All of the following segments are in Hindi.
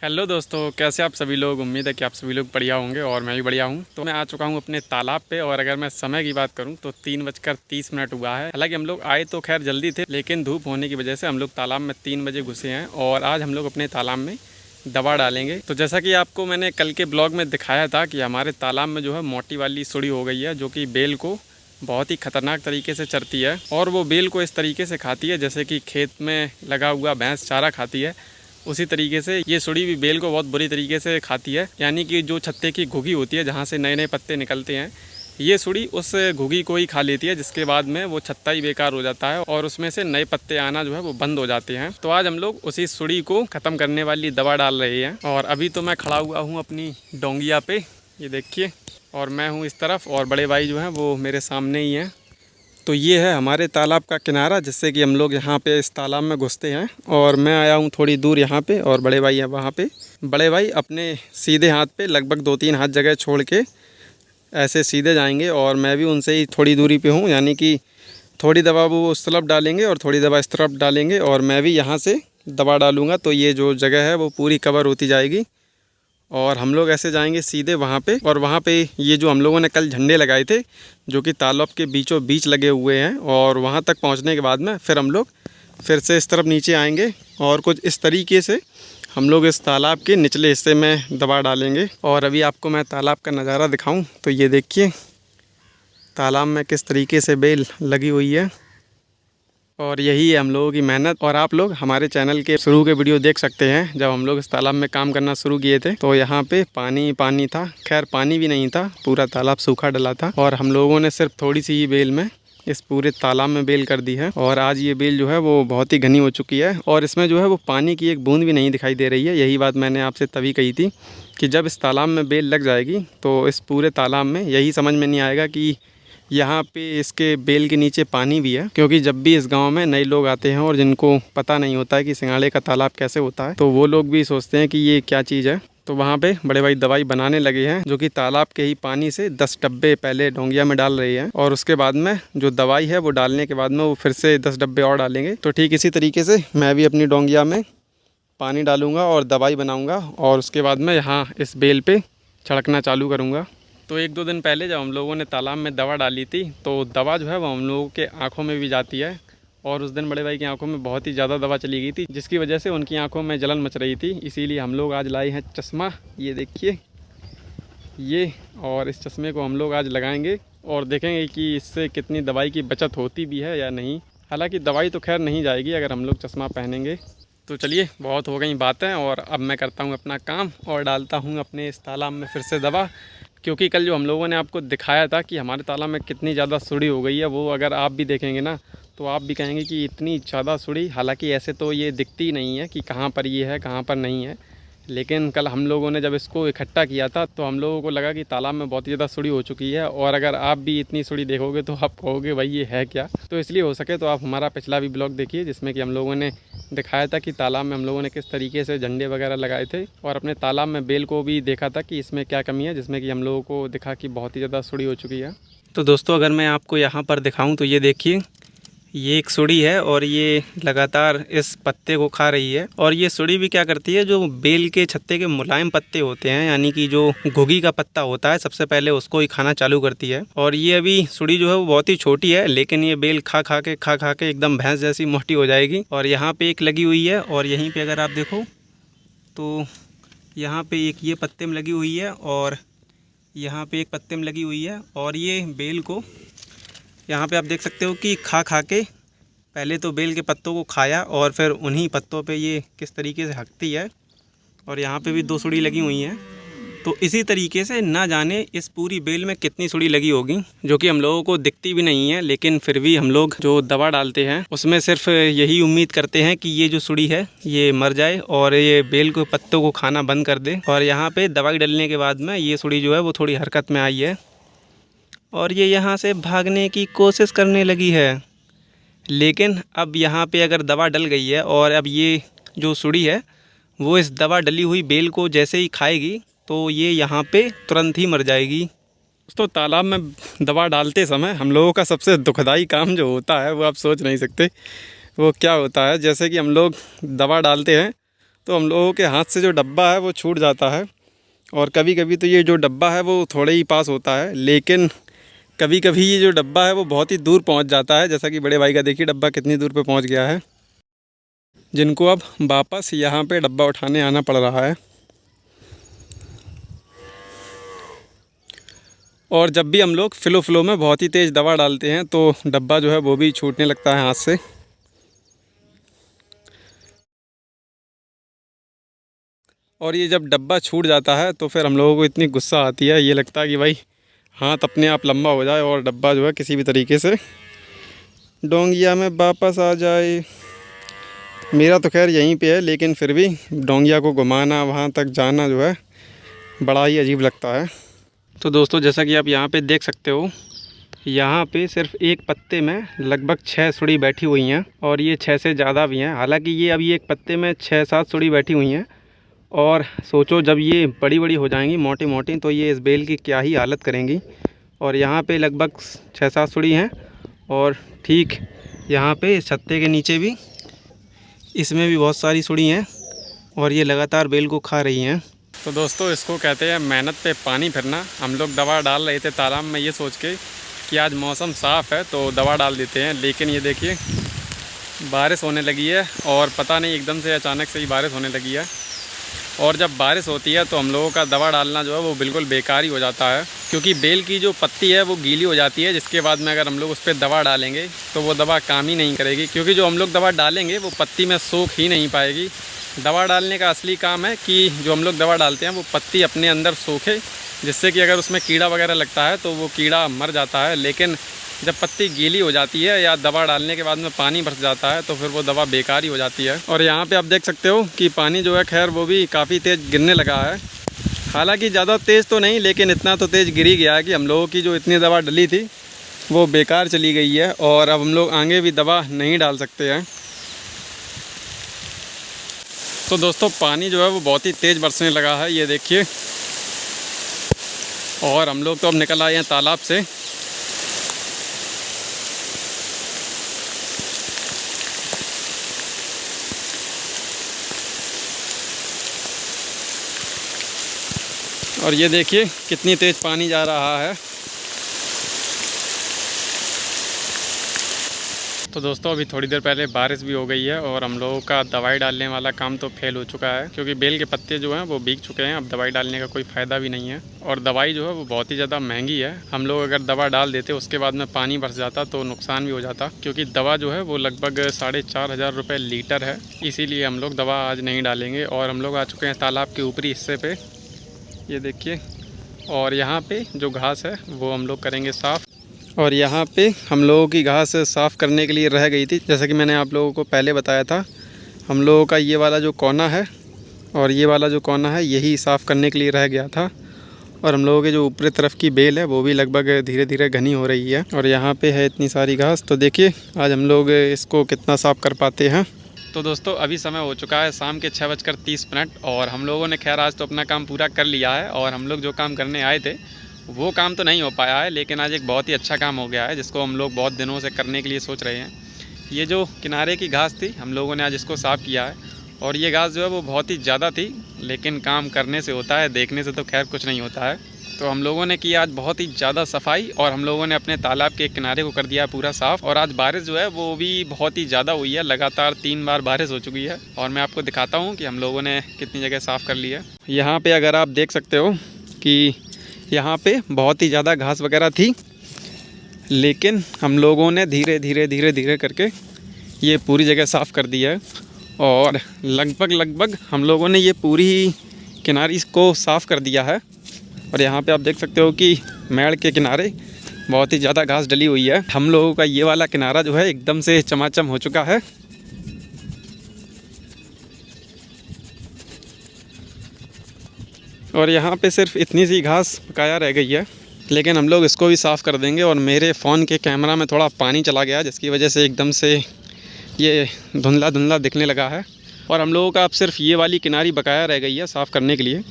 हेलो दोस्तों, कैसे आप सभी लोग। उम्मीद है कि आप सभी लोग बढ़िया होंगे और मैं भी बढ़िया हूं। तो मैं आ चुका हूं अपने तालाब पे और अगर मैं समय की बात करूं तो 3:30 हुआ है। हालांकि हम लोग आए तो खैर जल्दी थे, लेकिन धूप होने की वजह से हम लोग तालाब में 3 बजे घुसे हैं और आज हम लोग अपने तालाब में दवा डालेंगे। तो जैसा कि आपको मैंने कल के ब्लॉग में दिखाया था कि हमारे तालाब में जो है मोटी वाली सुड़ी हो गई है, जो कि बेल को बहुत ही खतरनाक तरीके से चरती है और वो बेल को इस तरीके से खाती है जैसे कि खेत में लगा हुआ भैंस चारा खाती है, उसी तरीके से ये सुड़ी भी बेल को बहुत बुरी तरीके से खाती है। यानी कि जो छत्ते की घुगी होती है जहाँ से नए नए पत्ते निकलते हैं, ये सुड़ी उस घुगी को ही खा लेती है, जिसके बाद में वो छत्ता ही बेकार हो जाता है और उसमें से नए पत्ते आना जो है वो बंद हो जाते हैं। तो आज हम लोग उसी सुड़ी को ख़त्म करने वाली दवा डाल रहे हैं। और अभी तो मैं खड़ा हुआ हूँ अपनी डोंगिया पे, ये देखिए, और मैं हूँ इस तरफ और बड़े भाई जो हैं वो मेरे सामने ही हैं। तो ये है हमारे तालाब का किनारा, जिससे कि हम लोग यहाँ पे इस तालाब में घुसते हैं। और मैं आया हूँ थोड़ी दूर यहाँ पे और बड़े भाई हैं वहाँ पे। बड़े भाई अपने सीधे हाथ पे लगभग 2-3 हाथ जगह छोड़ के ऐसे सीधे जाएंगे और मैं भी उनसे ही थोड़ी दूरी पे हूँ, यानी कि थोड़ी दवा वो उस तरफ डालेंगे और थोड़ी दवा इस तरफ डालेंगे और मैं भी यहाँ से दवा डालूँगा। तो ये जो जगह है वो पूरी कवर होती जाएगी और हम लोग ऐसे जाएंगे सीधे वहाँ पे। और वहाँ पे ये जो हम लोगों ने कल झंडे लगाए थे, जो कि तालाब के बीचों बीच लगे हुए हैं, और वहाँ तक पहुँचने के बाद में फिर हम लोग फिर से इस तरफ नीचे आएंगे और कुछ इस तरीके से हम लोग इस तालाब के निचले हिस्से में दवा डालेंगे। और अभी आपको मैं तालाब का नज़ारा दिखाऊं तो ये देखिए तालाब में किस तरीके से बेल लगी हुई है और यही है हम लोगों की मेहनत। और आप लोग हमारे चैनल के शुरू के वीडियो देख सकते हैं, जब हम लोग इस तालाब में काम करना शुरू किए थे तो यहाँ पे पानी पानी था। खैर पानी भी नहीं था, पूरा तालाब सूखा डला था और हम लोगों ने सिर्फ थोड़ी सी ही बेल में इस पूरे तालाब में बेल कर दी है। और आज ये बेल जो है वो बहुत ही घनी हो चुकी है और इसमें जो है वो पानी की एक बूंद भी नहीं दिखाई दे रही है। यही बात मैंने आपसे तभी कही थी कि जब इस तालाब में बेल लग जाएगी तो इस पूरे तालाब में यही समझ में नहीं आएगा कि यहाँ पे इसके बेल के नीचे पानी भी है। क्योंकि जब भी इस गांव में नए लोग आते हैं और जिनको पता नहीं होता है कि सिंगाड़े का तालाब कैसे होता है, तो वो लोग भी सोचते हैं कि ये क्या चीज़ है। तो वहाँ पे बड़े भाई दवाई बनाने लगे हैं, जो कि तालाब के ही पानी से 10 डब्बे पहले डोंगिया में डाल रहे हैं और उसके बाद में जो दवाई है वो डालने के बाद में वो फिर से 10 डब्बे और डालेंगे। तो ठीक इसी तरीके से मैं भी अपनी डोंगिया में पानी डालूँगा और दवाई बनाऊँगा और उसके बाद में यहाँ इस बेल पे छिड़कना चालू करूँगा। तो 1-2 दिन पहले जब हम लोगों ने तालाब में दवा डाली थी तो दवा जो है वो हम लोगों के आँखों में भी जाती है और उस दिन बड़े भाई की आंखों में बहुत ही ज़्यादा दवा चली गई थी, जिसकी वजह से उनकी आंखों में जलन मच रही थी। इसीलिए हम लोग आज लाए हैं चश्मा, ये देखिए ये। और इस चश्मे को हम लोग आज लगाएंगे और देखेंगे कि इससे कितनी दवाई की बचत होती भी है या नहीं। हालांकि दवाई तो खैर नहीं जाएगी अगर हम लोग चश्मा पहनेंगे। तो चलिए, बहुत हो गई बातें और अब मैं करता हूँ अपना काम और डालता हूँ अपने इस तालाब में फिर से दवा। क्योंकि कल जो हम लोगों ने आपको दिखाया था कि हमारे तालाब में कितनी ज़्यादा सुड़ी हो गई है, वो अगर आप भी देखेंगे ना तो आप भी कहेंगे कि इतनी ज़्यादा सुड़ी। हालांकि ऐसे तो ये दिखती नहीं है कि कहाँ पर ये है कहाँ पर नहीं है, लेकिन कल हम लोगों ने जब इसको इकट्ठा किया था तो हम लोगों को लगा कि तालाब में बहुत ही ज़्यादा सुड़ी हो चुकी है। और अगर आप भी इतनी सुड़ी देखोगे तो आप कहोगे भाई ये है क्या। तो इसलिए हो सके तो आप हमारा पिछला भी ब्लॉग देखिए, जिसमें कि हम लोगों ने दिखाया था कि तालाब में हम लोगों ने किस तरीके से झंडे वगैरह लगाए थे और अपने तालाब में बेल को भी देखा था कि इसमें क्या कमी है, जिसमें कि हम लोगों को दिखा कि बहुत ही ज़्यादा सुड़ी हो चुकी है। तो दोस्तों, अगर मैं आपको यहाँ पर दिखाऊँ तो ये देखिए, ये एक सुड़ी है और ये लगातार इस पत्ते को खा रही है। और ये सुड़ी भी क्या करती है, जो बेल के छत्ते के मुलायम पत्ते होते हैं, यानी कि जो घुगी का पत्ता होता है, सबसे पहले उसको ही खाना चालू करती है। और ये अभी सुड़ी जो है वो बहुत ही छोटी है, लेकिन ये बेल खा खा के एकदम भैंस जैसी मोटी हो जाएगी। और यहाँ पे एक लगी हुई है और यहीं पे अगर आप देखो तो यहाँ पे एक ये पत्ते में लगी हुई है और यहाँ पे एक पत्ते में लगी हुई है। और ये बेल को यहाँ पे आप देख सकते हो कि खा के पहले तो बेल के पत्तों को खाया और फिर उन्हीं पत्तों पे ये किस तरीके से हकती है। और यहाँ पे भी 2 सुड़ी लगी हुई हैं। तो इसी तरीके से ना जाने इस पूरी बेल में कितनी सुड़ी लगी होगी, जो कि हम लोगों को दिखती भी नहीं है। लेकिन फिर भी हम लोग जो दवा डालते हैं उसमें सिर्फ यही उम्मीद करते हैं कि ये जो सुड़ी है ये मर जाए और ये बेल के पत्तों को खाना बंद कर दे। और यहाँ पर दवाई डालने के बाद में ये सुड़ी जो है वो थोड़ी हरकत में आई है और ये यहाँ से भागने की कोशिश करने लगी है। लेकिन अब यहाँ पे अगर दवा डल गई है और अब ये जो सुड़ी है वो इस दवा डली हुई बेल को जैसे ही खाएगी तो ये यहाँ पे तुरंत ही मर जाएगी। दोस्तों, तालाब में दवा डालते समय हम लोगों का सबसे दुखदाई काम जो होता है वो आप सोच नहीं सकते वो क्या होता है। जैसे कि हम लोग दवा डालते हैं तो हम लोगों के हाथ से जो डब्बा है वो छूट जाता है। और कभी कभी तो ये जो डब्बा है वो थोड़े ही पास होता है, लेकिन कभी कभी ये जो डब्बा है वो बहुत ही दूर पहुंच जाता है। जैसा कि बड़े भाई का देखिए डब्बा कितनी दूर पे पहुंच गया है, जिनको अब वापस यहाँ पे डब्बा उठाने आना पड़ रहा है। और जब भी हम लोग फ्लो में बहुत ही तेज़ दवा डालते हैं तो डब्बा जो है वो भी छूटने लगता है हाथ से। और ये जब डब्बा छूट जाता है तो फिर हम लोगों को इतनी गुस्सा आती है, ये लगता है कि भाई हाथ अपने आप लंबा हो जाए और डब्बा जो है किसी भी तरीके से डोंगिया में वापस आ जाए। मेरा तो खैर यहीं पे है, लेकिन फिर भी डोंगिया को घुमाना, वहाँ तक जाना जो है बड़ा ही अजीब लगता है। तो दोस्तों जैसा कि आप यहाँ पे देख सकते हो, यहाँ पे सिर्फ एक पत्ते में लगभग 6 सुड़ी बैठी हुई हैं, और ये 6 से ज़्यादा भी हैं। हालांकि ये अभी एक पत्ते में 6-7 सुड़ी बैठी हुई हैं, और सोचो जब ये बड़ी बड़ी हो जाएंगी, मोटी मोटी, तो ये इस बेल की क्या ही हालत करेंगी। और यहाँ पे लगभग 6-7 सुड़ी हैं, और ठीक यहाँ पे छत्ते के नीचे भी, इसमें भी बहुत सारी सुड़ी हैं, और ये लगातार बेल को खा रही हैं। तो दोस्तों इसको कहते हैं मेहनत पे पानी फिरना। हम लोग दवा डाल रहे थे तालाब में ये सोच के कि आज मौसम साफ़ है तो दवा डाल देते हैं, लेकिन ये देखिए बारिश होने लगी है, और पता नहीं एकदम से अचानक से ही बारिश होने लगी है। और जब बारिश होती है तो हम लोगों का दवा डालना जो है वो बिल्कुल बेकार ही हो जाता है, क्योंकि बेल की जो पत्ती है वो गीली हो जाती है, जिसके बाद में अगर हम लोग उस पर दवा डालेंगे तो वो दवा काम ही नहीं करेगी, क्योंकि जो हम लोग दवा डालेंगे वो पत्ती में सोख ही नहीं पाएगी। दवा डालने का असली काम है कि जो हम लोग दवा डालते हैं वो पत्ती अपने अंदर सोखे, जिससे कि अगर उसमें कीड़ा वगैरह लगता है तो वो कीड़ा मर जाता है। लेकिन जब पत्ती गीली हो जाती है या दवा डालने के बाद में पानी बरस जाता है तो फिर वो दवा बेकार ही हो जाती है। और यहाँ पे आप देख सकते हो कि पानी जो है खैर वो भी काफ़ी तेज़ गिरने लगा है। हालांकि ज़्यादा तेज़ तो नहीं, लेकिन इतना तो तेज़ गिर ही गया है कि हम लोगों की जो इतनी दवा डली थी वो बेकार चली गई है, और अब हम लोग आगे भी दवा नहीं डाल सकते हैं। तो दोस्तों पानी जो है वो बहुत ही तेज़ बरसने लगा है, ये देखिए। और हम लोग तो अब निकल आए हैं तालाब से। और ये देखिए कितनी तेज़ पानी जा रहा है। तो दोस्तों अभी थोड़ी देर पहले बारिश भी हो गई है, और हम लोगों का दवाई डालने वाला काम तो फेल हो चुका है, क्योंकि बेल के पत्ते जो हैं वो भीग चुके हैं। अब दवाई डालने का कोई फ़ायदा भी नहीं है, और दवाई जो है वो बहुत ही ज़्यादा महंगी है। हम लोग अगर दवा डाल देते उसके बाद में पानी बरस जाता तो नुकसान भी हो जाता, क्योंकि दवा जो है वो लगभग 4,500 रुपये लीटर है। इसीलिए हम लोग दवा आज नहीं डालेंगे। और हम लोग आ चुके हैं तालाब के ऊपरी हिस्से पे, ये देखिए। और यहाँ पे जो घास है वो हम लोग करेंगे साफ़। और यहाँ पे हम लोगों की घास साफ़ करने के लिए रह गई थी, जैसा कि मैंने आप लोगों को पहले बताया था। हम लोगों का ये वाला जो कोना है और ये वाला जो कोना है यही साफ़ करने के लिए रह गया था। और हम लोगों के जो ऊपरी तरफ की बेल है वो भी लगभग धीरे धीरे घनी हो रही है, और यहाँ पे है इतनी सारी घास। तो देखिए आज हम लोग इसको कितना साफ़ कर पाते हैं। तो दोस्तों अभी समय हो चुका है शाम के 6:30, और हम लोगों ने खैर आज तो अपना काम पूरा कर लिया है। और हम लोग जो काम करने आए थे वो काम तो नहीं हो पाया है, लेकिन आज एक बहुत ही अच्छा काम हो गया है, जिसको हम लोग बहुत दिनों से करने के लिए सोच रहे हैं। ये जो किनारे की घास थी हम लोगों ने आज इसको साफ़ किया है, और ये घास जो है वो बहुत ही ज़्यादा थी, लेकिन काम करने से होता है, देखने से तो खैर कुछ नहीं होता है। तो हम लोगों ने किया आज बहुत ही ज़्यादा सफाई, और हम लोगों ने अपने तालाब के किनारे को कर दिया पूरा साफ़। और आज बारिश जो है वो भी बहुत ही ज़्यादा हुई है, लगातार 3 बार बारिश हो चुकी है। और मैं आपको दिखाता हूँ कि हम लोगों ने कितनी जगह साफ़ कर ली है। यहाँ पे अगर आप देख सकते हो कि यहाँ पे बहुत ही ज़्यादा घास वगैरह थी, लेकिन हम लोगों ने धीरे धीरे करके ये पूरी जगह साफ़ कर दी है। और लगभग हम लोगों ने ये पूरी किनारी को साफ़ कर दिया है। और यहाँ पे आप देख सकते हो कि मेड़ के किनारे बहुत ही ज़्यादा घास डली हुई है। हम लोगों का ये वाला किनारा जो है एकदम से चमाचम हो चुका है। और यहाँ पे सिर्फ इतनी सी घास बकाया रह गई है, लेकिन हम लोग इसको भी साफ़ कर देंगे। और मेरे फ़ोन के कैमरा में थोड़ा पानी चला गया, जिसकी वजह से एकदम से ये धुंधला दिखने लगा है। और हम लोगों का अब सिर्फ ये वाली किनारी बकाया रह गई है साफ़ करने के लिए।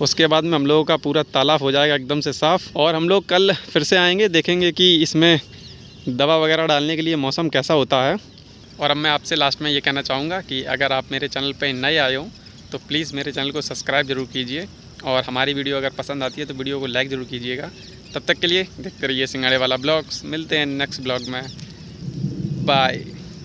उसके बाद में हम लोगों का पूरा तालाब हो जाएगा एकदम से साफ़। और हम लोग कल फिर से आएंगे, देखेंगे कि इसमें दवा वगैरह डालने के लिए मौसम कैसा होता है। और अब मैं आपसे लास्ट में ये कहना चाहूँगा कि अगर आप मेरे चैनल पर नए आए हो तो प्लीज़ मेरे चैनल को सब्सक्राइब ज़रूर कीजिए और हमारी वीडियो अगर पसंद आती है तो वीडियो को लाइक ज़रूर कीजिएगा। तब तक के लिए देखते रहिए सिंघाड़े वाला ब्लॉग्स। मिलते हैं नेक्स्ट ब्लॉग में। बाय।